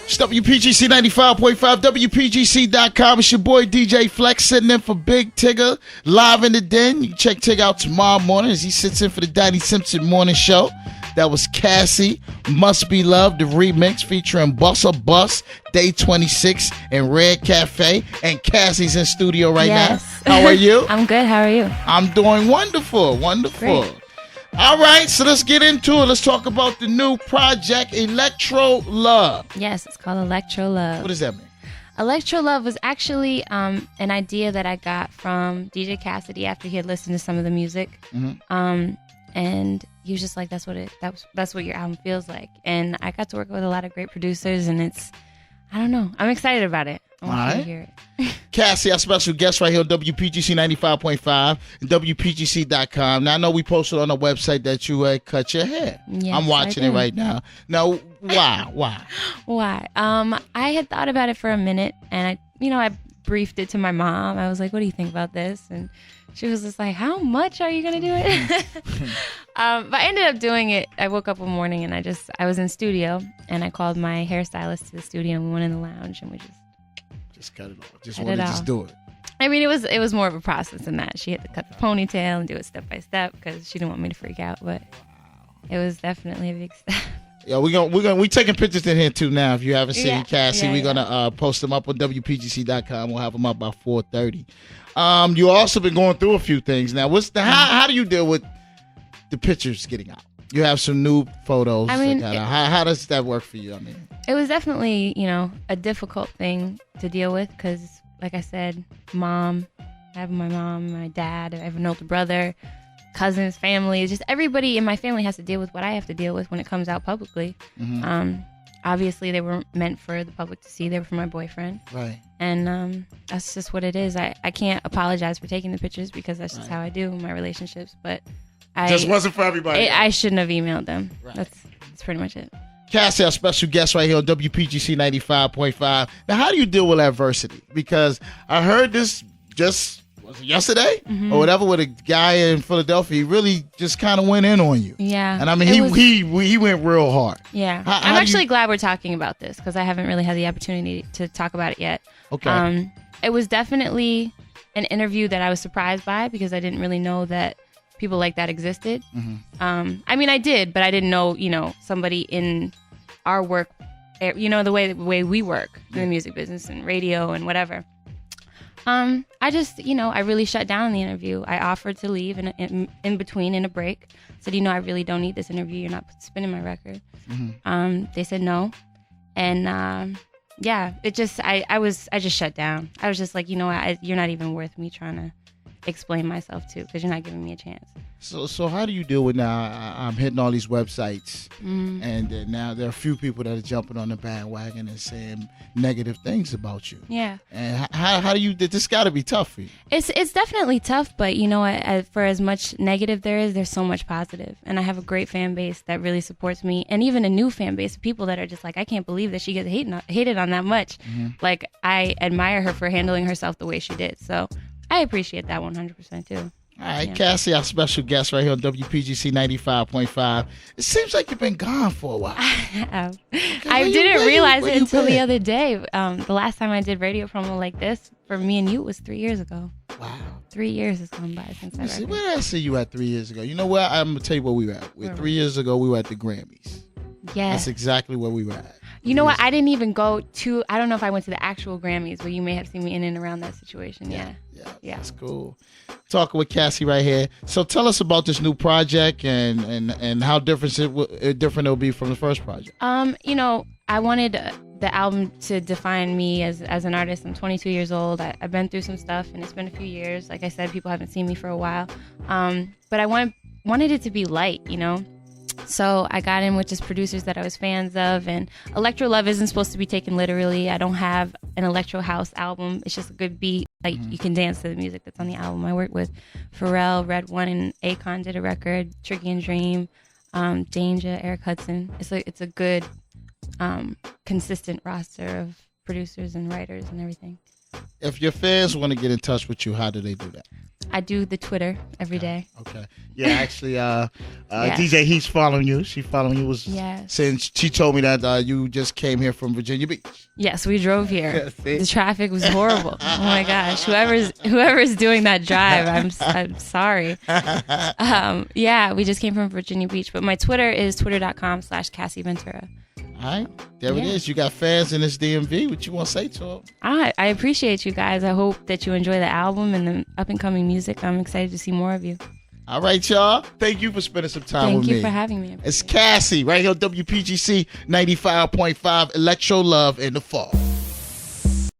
It's WPGC 95.5, WPGC.com. It's your boy DJ Flexx sitting in for Big Tigger live in the den. You can check Tigger out tomorrow morning as he sits in for the Danny Simpson morning show. That was Cassie, Must Be Loved, the remix featuring Buster Bus, Day 26, and Red Cafe. And Cassie's in studio right now. How are you? I'm good. How are you? I'm doing wonderful. Wonderful. Great. All right, so let's get into it. Let's talk about the new project, Electro Love. Yes, it's called Electro Love. What does that mean? Electro Love was actually an idea that I got from DJ Cassie after he had listened to some of the music. Mm-hmm. And he was just like, that's what your album feels like. And I got to work with a lot of great producers, and I don't know. I'm excited about it. I want you to hear it. Cassie, our special guest right here on WPGC 95.5 and WPGC.com. Now, I know we posted on our website that you cut your hair. Yes, I'm watching it right now. Now, why? Why? I had thought about it for a minute, and I briefed it to my mom. I was like, what do you think about this? And she was just like, how much are you going to do it? But I ended up doing it. I woke up one morning and I was in studio, and I called my hairstylist to the studio, and we went in the lounge, and we just cut it off. Just wanted to just do it. I mean, it was more of a process than that. She had to cut the ponytail and do it step by step because she didn't want me to freak out, but it was definitely a big step. Yeah, we taking pictures in here too now. If you haven't seen Cassie, we're gonna post them up on WPGC.com. We'll have them up by 4:30. You also been going through a few things now. How do you deal with the pictures getting out? You have some new photos. I mean, how does that work for you? I mean, it was definitely a difficult thing to deal with because, like I said, I have my mom, my dad, I have an older brother, cousins, family. Just everybody in my family has to deal with what I have to deal with when it comes out publicly. Mm-hmm. Obviously, they weren't meant for the public to see. They were for my boyfriend. Right. And that's just what it is. I can't apologize for taking the pictures because that's just how I do in my relationships. But just wasn't for everybody. I shouldn't have emailed them. Right. That's pretty much it. Cassie, our special guest right here on WPGC 95.5. Now, how do you deal with adversity? Because I heard this was it yesterday or whatever with a guy in Philadelphia. He really just kind of went in on you. Yeah. And I mean, he went real hard. Yeah. I'm actually glad we're talking about this because I haven't really had the opportunity to talk about it yet. Okay. It was definitely an interview that I was surprised by because I didn't really know that people like that existed. Mm-hmm. I mean, I did, but I didn't know, somebody in our work, the way we work in the music business and radio and whatever. I just, I really shut down the interview. I offered to leave in between in a break. Said, I really don't need this interview. You're not spinning my record. Mm-hmm. They said no. And, it just, I just shut down. I was just like, you're not even worth me trying to explain myself to because you're not giving me a chance. So how do you deal with now? I'm hitting all these websites, and now there are a few people that are jumping on the bandwagon and saying negative things about you. Yeah. And how do you? This got to be tough for you. It's definitely tough, but for as much negative there's so much positive, and I have a great fan base that really supports me, and even a new fan base of people that are just like, I can't believe that she gets hated on that much. Mm-hmm. Like I admire her for handling herself the way she did. So I appreciate that 100% too. All right, Cassie, our special guest right here on WPGC 95.5. It seems like you've been gone for a while. I didn't realize it until the other day. The last time I did radio promo like this for me and you was 3 years ago. Wow. 3 years has gone by since I read. Where did I see you at 3 years ago? You know where? I'm going to tell you where we were at. 3 years ago, we were at the Grammys. Yeah. That's exactly where we were at. You know what? I didn't even go to, I don't know if I went to the actual Grammys, but you may have seen me in and around that situation. Yeah. That's cool. Talking with Cassie right here. So tell us about this new project and how different it'll be from the first project. I wanted the album to define me as an artist. I'm 22 years old. I've been through some stuff, and it's been a few years. Like I said, people haven't seen me for a while. But I wanted it to be light, So I got in with just producers that I was fans of, and Electro Love isn't supposed to be taken literally. I don't have an electro house album. It's just a good beat. Like you can dance to the music that's on the album. I worked with Pharrell, Red One, and Akon did a record. Tricky and Dream, Danger, Eric Hudson. It's a good, consistent roster of producers and writers and everything. if your fans want to get in touch with you, how do they do that? I do the Twitter every day. Okay. Yeah, actually, DJ Heat's following you. She following you since she told me that you just came here from Virginia Beach. Yes, we drove here. The traffic was horrible. Oh my gosh, whoever's doing that drive, I'm sorry. Yeah, we just came from Virginia Beach, but my Twitter is twitter.com/Cassie Ventura. All right, there it is. You got fans in this DMV. What you want to say to them? I appreciate you guys. I hope that you enjoy the album and the up and coming music. I'm excited to see more of you. All right, y'all. Thank you for spending some time with me. Thank you for having me. It's Cassie right here on WPGC 95.5 Electro Love in the fall.